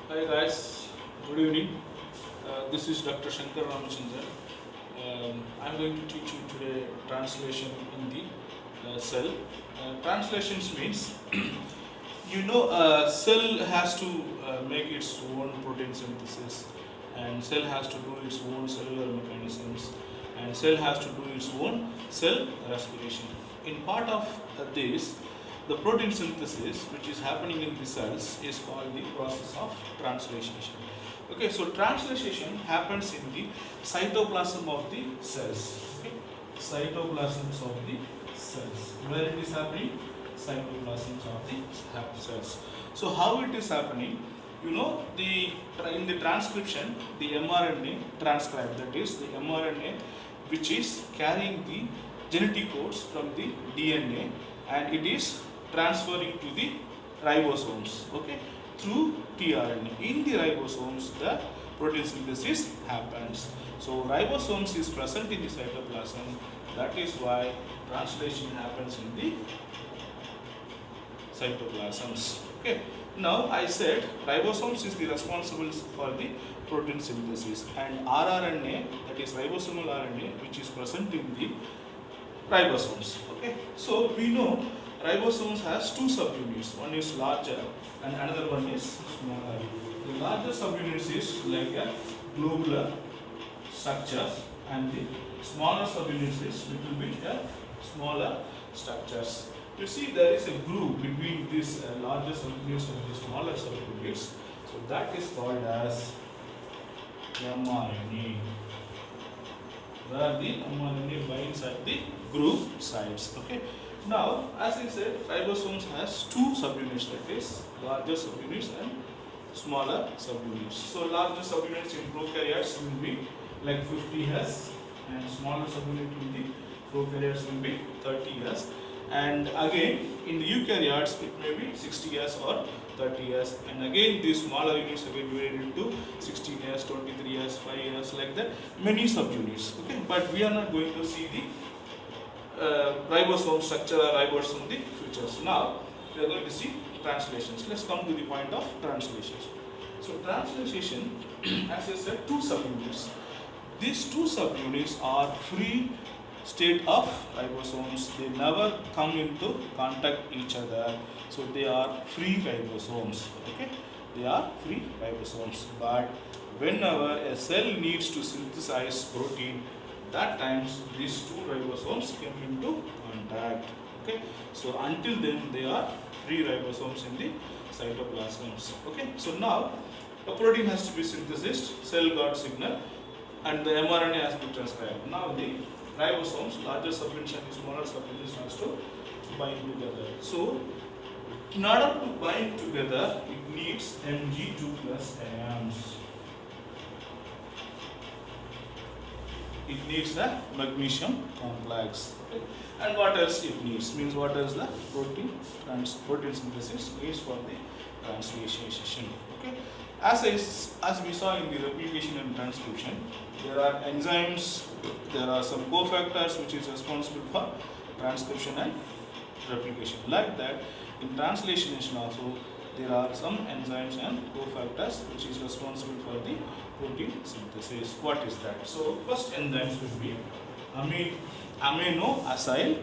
Hi guys, good evening. This is Dr. sankar18. I'm going to teach you today translation in the cell. Translations means cell has to make its own protein synthesis, and cell has to do its own cellular mechanisms, and cell has to do its own cell respiration. In part of this, the protein synthesis which is happening in the cells is called the process of translation. Okay, so translation happens in the cytoplasm of the cells. Okay, cytoplasms of the cells. Where it is happening? Cytoplasms of the cells. So how it is happening? In the transcription, the mRNA transcribed, that is the mRNA which is carrying the genetic codes from the DNA, and it is transferring to the ribosomes, okay, through tRNA. In the ribosomes, the protein synthesis happens. So ribosomes is present in the cytoplasm. That is why translation happens in the cytoplasms. Okay. Now I said ribosomes is the responsible for the protein synthesis, and rRNA, that is ribosomal RNA, which is present in the ribosomes. Okay. So we know ribosomes has two subunits. One is larger and another one is smaller. The larger subunits is like a globular structures, and the smaller subunits is little bit smaller structures. You see there is a groove between these larger subunits and the smaller subunits. So that is called as mRNA, where the mRNA binds at the groove sides. Okay. Now, as I said, ribosomes has two subunits, that is larger subunits and smaller subunits. So larger subunits in prokaryotes will be like 50 S, and smaller subunit in the prokaryotes will be 30 S. And again in the eukaryotes it may be 60 S or 30 S, and again these smaller units again divided into 16 S, 23 S, 5 S, like that, many subunits. Okay, but we are not going to see the ribosome structure or ribosome in the future. So now we are going to see translations. Let's come to the point of translations. So translation, as I said, two subunits. These two subunits are free state of ribosomes. They never come into contact each other. So they are free ribosomes. Okay, they are free ribosomes. But whenever a cell needs to synthesize protein, that times these two ribosomes come into contact. Okay, so until then they are free ribosomes in the cytoplasms. Okay, so now a protein has to be synthesized, cell got signal, and the mRNA has been transcribed. Now the ribosomes, larger subunits and smaller subunits, has to bind together. So in order to bind together, it needs Mg2 plus ions. It needs the magnesium complex. Okay. And what else it needs? Means what else the protein synthesis needs for the translation. Okay. As we saw in the replication and transcription, there are enzymes, there are some cofactors which is responsible for transcription and replication. Like that, in translation also there are some enzymes and cofactors which is responsible for the protein synthesis. What is that? So first enzymes will be amino acyl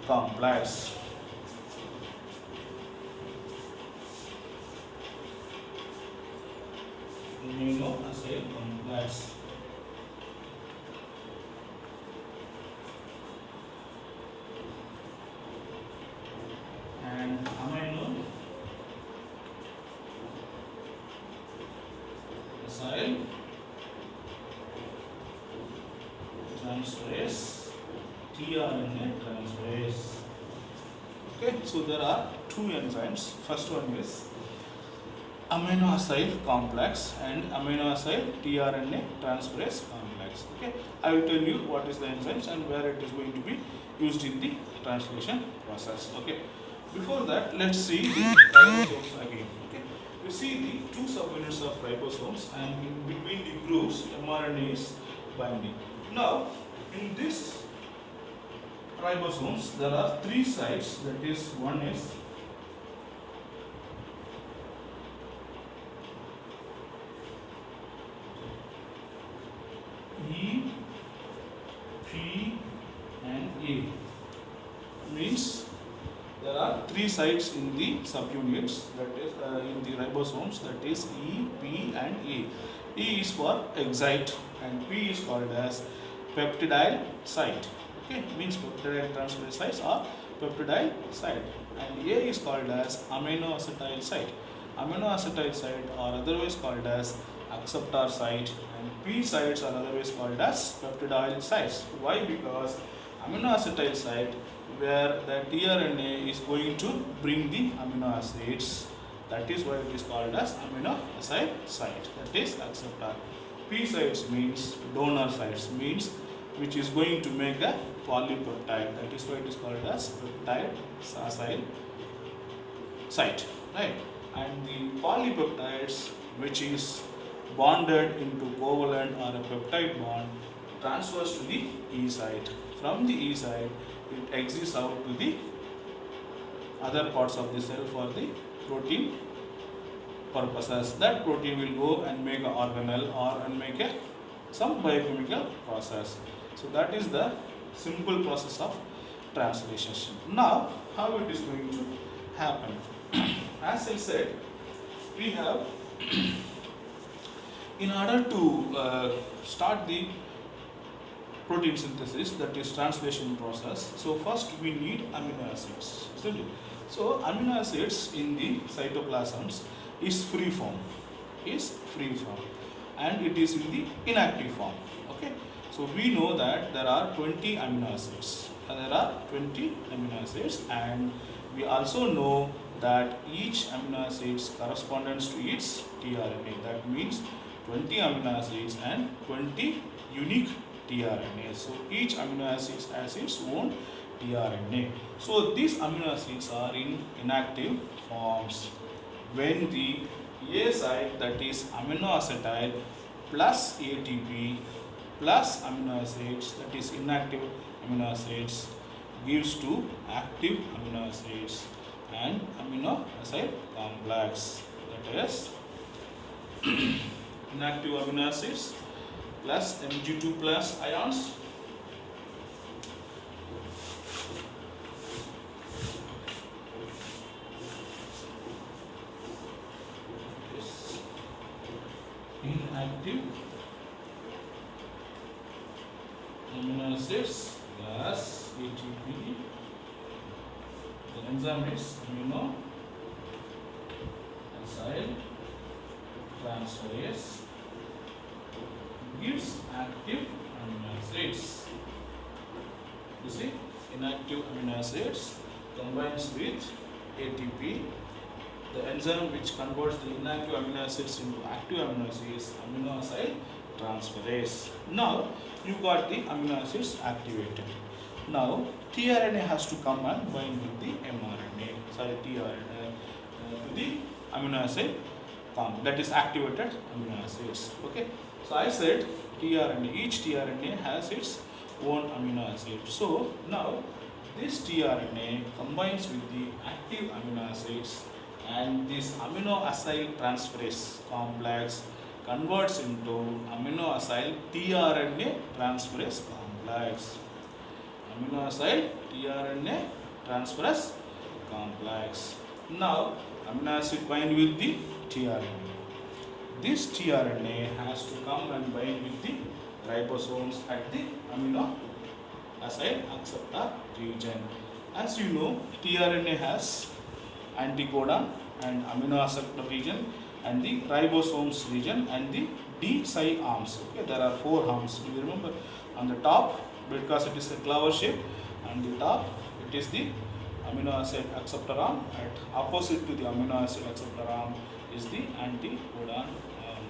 complex. Amino acyl complex. And amino acyl transferase, tRNA transferase. Okay, so there are two enzymes. First one is amino acyl complex and amino acyl tRNA transferase complex. Okay, I will tell you what is the enzymes and where it is going to be used in the translation process. Okay, before that, let's see the ribosomes again. Okay, we see the two subunits of ribosomes, and in between the grooves mRNA is binding. Now in this ribosomes there are three sites, that is, one is three sites in the subunits, that is in the ribosomes, that is E, P and A. E is for excite and P is called as peptidyl site. Okay, means peptidyl transferase sites are peptidyl site, and A is called as aminoacetyl site. Aminoacetyl site are otherwise called as acceptor site, and P sites are otherwise called as peptidyl sites. Why? Because aminoacetyl site, where the tRNA is going to bring the amino acids, that is why it is called as aminoacyl site, that is acceptor. P sites means donor sites, means which is going to make a polypeptide, that is why it is called as peptide acyl site, right? And the polypeptides, which is bonded into covalent or a peptide bond, transfers to the E site. From the E site, it exits out to the other parts of the cell for the protein purposes. That protein will go and make an organelle or and make some biochemical process. So that is the simple process of translation. Now, how it is going to happen? As I said, we have in order to start the protein synthesis, that is translation process, so first we need amino acids, isn't it? So amino acids in the cytoplasms is free form, and it is in the inactive form. Okay, so we know that there are 20 amino acids, and we also know that each amino acid corresponds to its tRNA. That means 20 amino acids and 20 unique tRNA. So each amino acid has its own tRNA. So these amino acids are in inactive forms. When the A site, that is aminoacetyl plus ATP plus amino acids, that is inactive amino acids, gives to active amino acids and amino acid complex, that is inactive amino acids plus Mg2 plus ions inactive amino acids plus ATP. The enzyme is amino acyl transferase, gives active amino acids. You see, inactive amino acids combines with ATP. The enzyme which converts the inactive amino acids into active amino acids, amino acyl transferase. Now you got the amino acids activated. Now tRNA has to come and bind with the tRNA to the amino acid that is activated amino acids. Okay, so I said tRNA, each tRNA has its own amino acid. So now this tRNA combines with the active amino acids, and this amino acyl transferase complex converts into amino acyl tRNA transferase complex. Amino acyl tRNA transferase complex. Now amino acid bind with the tRNA. This tRNA has to come and bind with the ribosomes at the amino acyl acceptor region. As you know, tRNA has anticodon and amino acceptor region and the ribosomes region and the D-Cy arms. Okay, there are 4 arms. You remember, on the top, because it is a clover shape, on the top it is the amino acid acceptor arm, at opposite to the amino acid acceptor arm is the anticodon arm.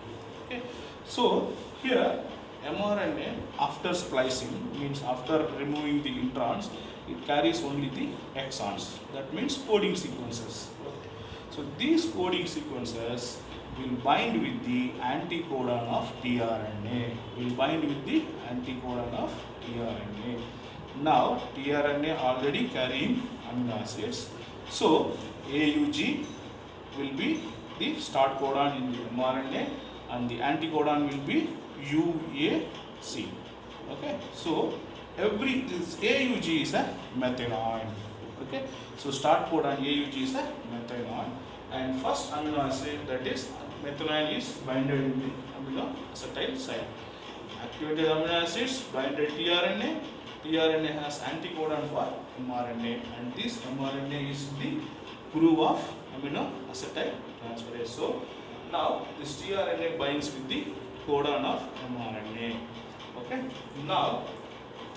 Okay, so here mRNA, after splicing, means after removing the introns, it carries only the exons. That means coding sequences. Okay. So these coding sequences will bind with the anticodon of tRNA. Now tRNA already carrying amino acids. So AUG will be the start codon in the mRNA, and the anticodon will be UAC. Okay, so this AUG is a methanoid. Okay, so start codon AUG is the methionine, and first amino acid, that is methionine, is binded in the amino acetyl site. Activated amino acids binded tRNA. tRNA has anticodon for mRNA, and this mRNA is the groove of amino acetyl transferase. So now this tRNA binds with the codon of mRNA. Okay, now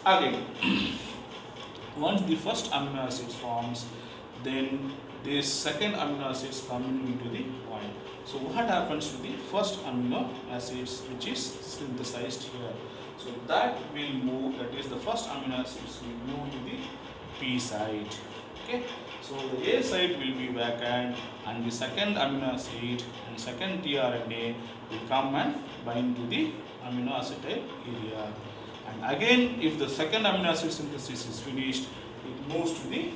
again once the first amino acid forms, then this second amino acids coming into the point. So what happens to the first amino acids which is synthesized here? So that will move, that is the first amino acids will move to the P site. Okay, so the A site will be vacant, and the second amino acid and second tRNA will come and bind to the amino acetyl area. And again, if the second amino acid synthesis is finished, it moves to the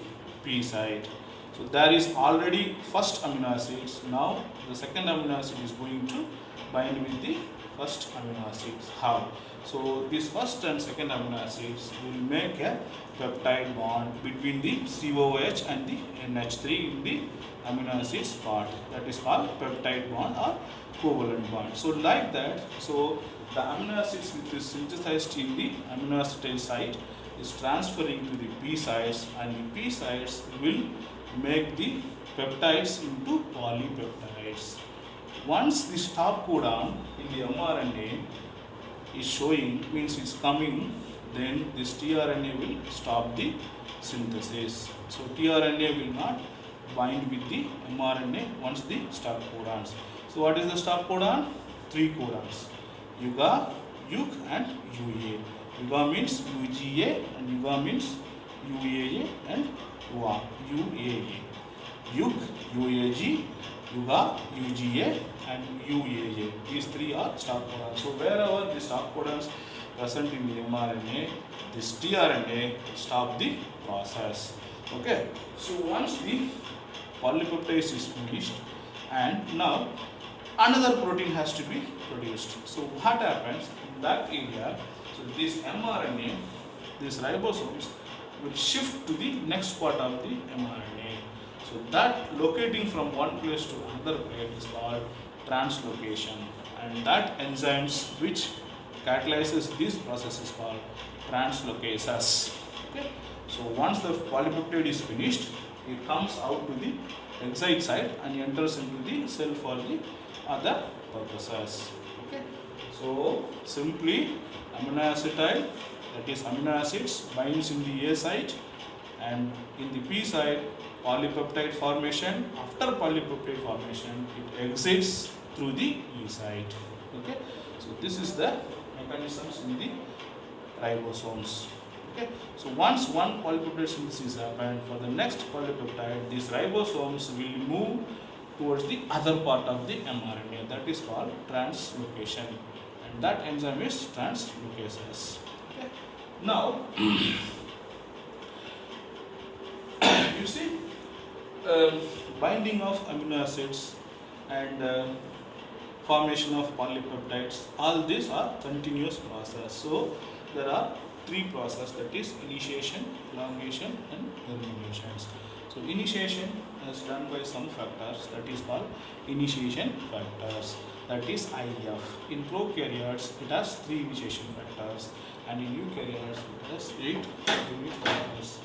P site. So there is already first amino acids. Now the second amino acid is going to bind with the first amino acids. How? So these first and second amino acids will make a peptide bond between the COOH and the NH3 in the amino acids part. That is called peptide bond or covalent bond. So like that, so the amino acids which is synthesized in the amino acetyl site is transferring to the P sites, and the P sites will make the peptides into polypeptides. Once the stop codon in the mRNA is showing, means it's coming, then this tRNA will stop the synthesis. So tRNA will not bind with the mRNA once the stop codons. So what is the stop codon? 3 codons: UGA, UG and UA. UGA means UGA, and UGA means UAA and UAA. UG, UAG, UGA, UGA and UAA. These 3 are stop codons. So wherever the stop codons present in the mRNA, this tRNA stop the process. Okay. So once the polypeptide is finished, and now another protein has to be produced. So what happens in that area? So this mRNA, these ribosomes will shift to the next part of the mRNA. So that locating from one place to another place is called translocation, and that enzymes which catalyzes this process is called translocases. Okay. So once the polypeptide is finished, it comes out to the exit site and enters into the cell for the other purposes. Okay. So simply amino acetyl, that is amino acids, binds in the A site, and in the P site polypeptide formation. After polypeptide formation, it exits through the E site. Okay. So this is the mechanisms in the ribosomes. Okay. So once one polypeptide synthesis happened, for the next polypeptide, these ribosomes will move towards the other part of the mRNA. That is called translocation, and that enzyme is translocases. Okay. Now you see, binding of amino acids and formation of polypeptides, all these are continuous process. So there are 3 processes, that is initiation, elongation and terminations. So initiation is done by some factors, that is called initiation factors, that is IF. In prokaryotes it has 3 initiation factors, and in eukaryotes it has 8 unit factors.